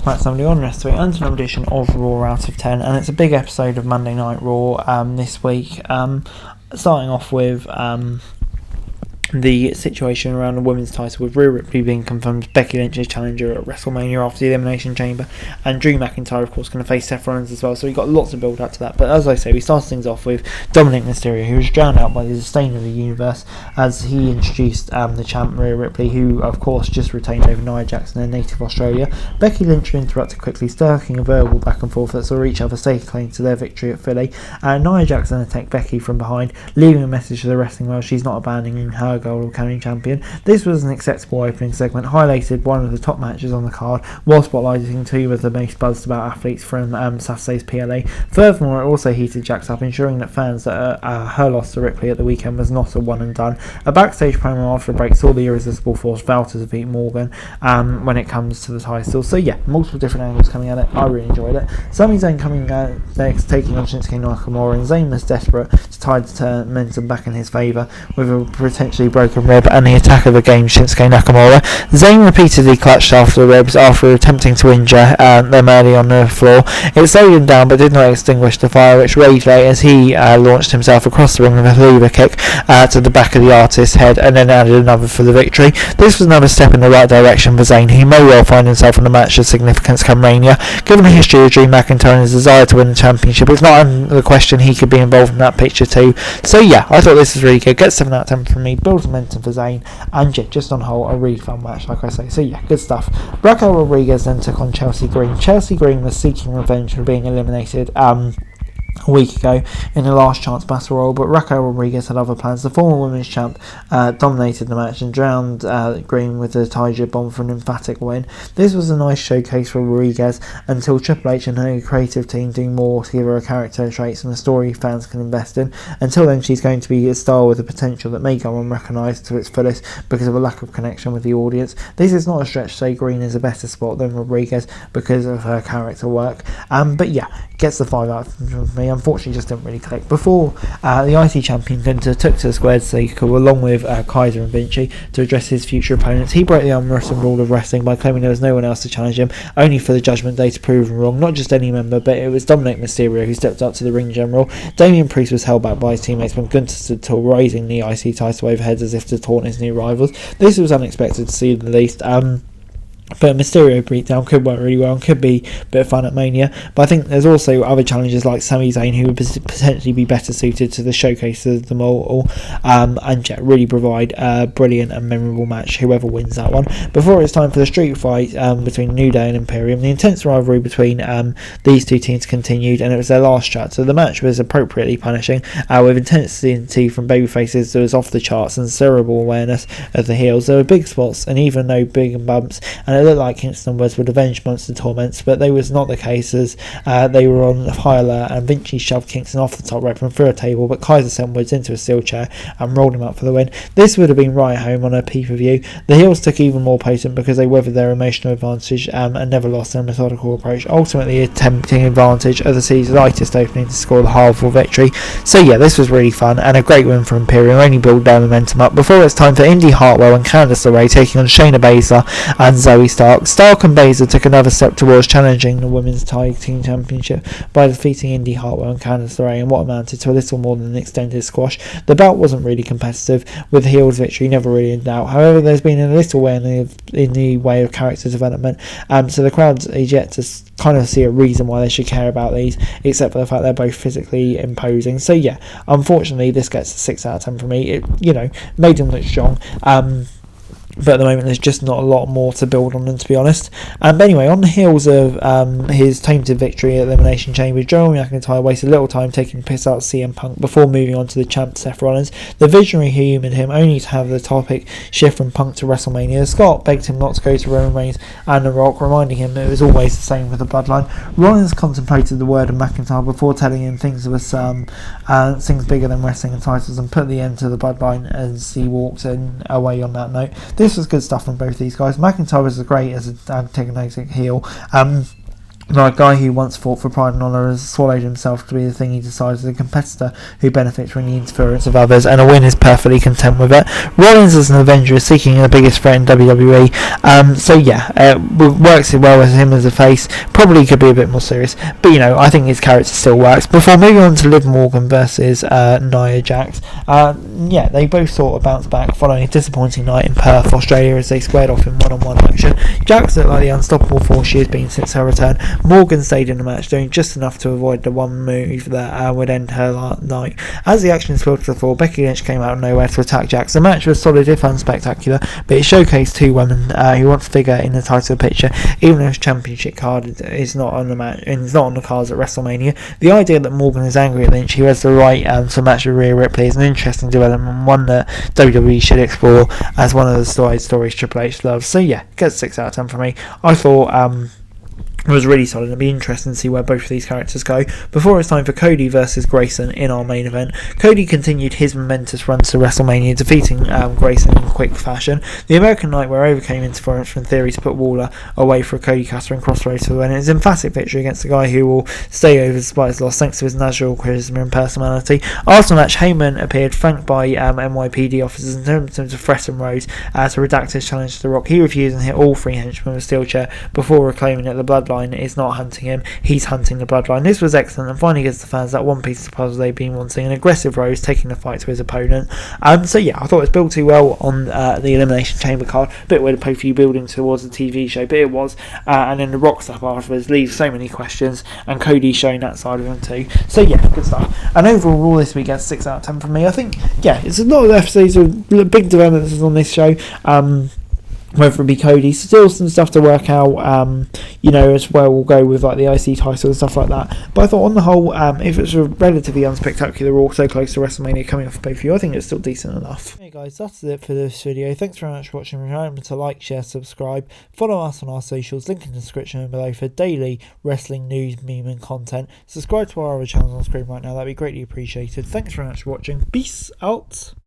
back to somebody on Wrestling and another edition of Raw Out of 10, and it's a big episode of Monday Night Raw this week, starting off with the situation around the women's title, with Rhea Ripley being confirmed as Becky Lynch's challenger at WrestleMania after the Elimination Chamber, and Drew McIntyre of course going to face Seth Rollins as well, so we've got lots of build up to that. But as I say, we started things off with Dominic Mysterio, who was drowned out by the Sustainer of the Universe as he introduced the champ Rhea Ripley, who of course just retained over Nia Jax in native Australia. Becky Lynch interrupted quickly, stirring a verbal back and forth that saw each other stake claim to their victory at Philly, and Nia Jax then attacked Becky from behind, leaving a message to the wrestling world she's not abandoning her goal of becoming champion. This was an acceptable opening segment, highlighted one of the top matches on the card, while spotlighting two of the most buzzed about athletes from Saturday's PLA. Furthermore, it also heated Jax up, ensuring that fans that her loss to Ripley at the weekend was not a one and done. A backstage promo after a break saw the irresistible force vow to defeat Morgan when it comes to the title. So yeah, multiple different angles coming at it. I really enjoyed it. Sami Zayn coming next, taking on Shinsuke Nakamura, and Zayn was desperate to tide the momentum back in his favour with a potentially broken rib and the attack of the game, Shinsuke Nakamura. Zayn repeatedly clutched after the ribs after attempting to injure them early on the floor. It slowed him down but did not extinguish the fire, which raged late as he launched himself across the ring with a lever kick to the back of the artist's head, and then added another for the victory. This was another step in the right direction for Zayn. He may well find himself in a match of significance come Mania. Given the history of Drew McIntyre and his desire to win the championship, it's not the question he could be involved in that picture too. So yeah, I thought this was really good. Get 7 out of 10 from me, builds momentum for Zayn, and yeah, just on whole, a really fun match, like I say. So yeah, good stuff. Raquel Rodriguez then took on Chelsea Green. Chelsea Green was seeking revenge for being eliminated a week ago in the last chance battle royal, but Raquel Rodriguez had other plans. The former women's champ dominated the match and drowned Green with the Tiger Bomb for an emphatic win. This was a nice showcase for Rodriguez until Triple H and her creative team do more to give her a character traits and a story fans can invest in. Until then, she's going to be a star with a potential that may go unrecognised to its fullest because of a lack of connection with the audience. This is not a stretch to say Green is a better spot than Rodriguez because of her character work, but yeah, gets the 5 out of me. Unfortunately, just didn't really click. Before the IC champion Gunther took to the squared circle along with Kaiser and Vinci to address his future opponents. He broke the unwritten rule of wrestling by claiming there was no one else to challenge him, only for the Judgment Day to prove him wrong. Not just any member, but it was Dominic Mysterio who stepped up to the ring general. Damian Priest was held back by his teammates when Gunther stood tall, raising the IC title overhead as if to taunt his new rivals. This was unexpected to see the least. But Mysterio breakdown could work really well and could be a bit of fun at Mania. But I think there's also other challenges like Sami Zayn who would potentially be better suited to the showcase of them all, and really provide a brilliant and memorable match, whoever wins that one. Before it's time for the street fight between New Day and Imperium, the intense rivalry between these two teams continued, and it was their last chat. So the match was appropriately punishing, with intensity from babyfaces that was off the charts and cerebral awareness of the heels. There were big spots and even no big bumps, and it looked like Kingston and Woods would avenge Monster Torments, but they was not the case as they were on high alert, and Vinci shoved Kingston off the top rope and through a table, but Kaiser sent Woods into a steel chair and rolled him up for the win. This would have been right home on a pay-per-view. The heels took even more potent because they weathered their emotional advantage and never lost their methodical approach, ultimately attempting advantage of the season's lightest opening to score the half-full victory. So yeah, this was really fun and a great win for Imperium, only build their momentum up before it's time for Indy Hartwell and Candice LeRae taking on Shayna Baszler and Zoe Stark. Stark and Baszler took another step towards challenging the Women's Tag Team Championship by defeating Indy Hartwell and Candice LeRae in what amounted to a little more than an extended squash. The bout wasn't really competitive, with the heels' victory never really in doubt. However, there's been a little way in the way of character development, so the crowd is yet to kind of see a reason why they should care about these, except for the fact they're both physically imposing. So yeah, unfortunately this gets a 6 out of 10 from me. It made them look strong, but at the moment there's just not a lot more to build on them, to be honest. But anyway, on the heels of his tainted victory at Elimination Chamber, Drew McIntyre wasted little time taking the piss out of CM Punk before moving on to the champ Seth Rollins. The visionary who humoured him, only to have the topic shift from Punk to WrestleMania. Scott begged him not to go to Roman Reigns and The Rock, reminding him it was always the same with the bloodline. Rollins contemplated the word of McIntyre before telling him things bigger than wrestling and titles, and put the end to the bloodline as he walked away on that note. This was good stuff from both these guys. McIntyre was great as an antagonistic heel. Like a guy who once fought for pride and honour has swallowed himself to be the thing he decides as a competitor who benefits from the interference of others, and a win is perfectly content with it. Rollins as an Avenger is seeking the biggest threat in WWE, works it well with him as a face. Probably could be a bit more serious, but I think his character still works. Before moving on to Liv Morgan versus Nia Jax, they both sort of bounced back following a disappointing night in Perth, Australia, as they squared off in one-on-one action. Jax looked like the unstoppable force she has been since her return. Morgan stayed in the match, doing just enough to avoid the one move that would end her night. As the action spilled to the floor, Becky Lynch came out of nowhere to attack Jax. The match was solid if unspectacular, but it showcased two women who want to figure in the title picture, even if championship card is not on the match and is not on the cards at WrestleMania. The idea that Morgan is angry at Lynch, who has the right to match with Rhea Ripley, is an interesting development, one that WWE should explore as one of the stories Triple H loves. So gets 6 out of 10 from me. I thought it was really solid. It'll be interesting to see where both of these characters go. Before it's time for Cody versus Grayson in our main event. Cody continued his momentous run to WrestleMania, defeating Grayson in quick fashion. The American Nightmare overcame interference from Theory to put Waller away for a Cody Custer and Crossroads for the win. It's an emphatic victory against a guy who will stay over despite his loss thanks to his natural charisma and personality. After the match, Heyman appeared, flanked by NYPD officers, and told him to threaten Rhodes to redact his challenge to The Rock. He refused and hit all three henchmen with a steel chair before reclaiming that the Bloodline is not hunting him, he's hunting the Bloodline. This was excellent and finally gives the fans that one piece of the puzzle they've been wanting, an aggressive Rose taking the fight to his opponent. I thought it was built too well on the Elimination Chamber card, a bit weird to pay-per-view building towards the TV show, but it was, and then the Rock stuff afterwards leaves so many questions, and Cody showing that side of him too. So good stuff. And overall this week gets 6 out of 10 from me. I think it's a lot of episodes with big developments on this show. Whether it be Cody, still some stuff to work out, as well. We'll go with like the IC title and stuff like that. But I thought on the whole, if it's a relatively unspectacular Raw so close to WrestleMania coming off a pay-per-view, I think it's still decent enough. Hey guys, that's it for this video. Thanks very much for watching. Remember to like, share, subscribe. Follow us on our socials, link in the description below for daily wrestling news, meme and content. Subscribe to our other channels on screen right now, that'd be greatly appreciated. Thanks very much for watching. Peace out.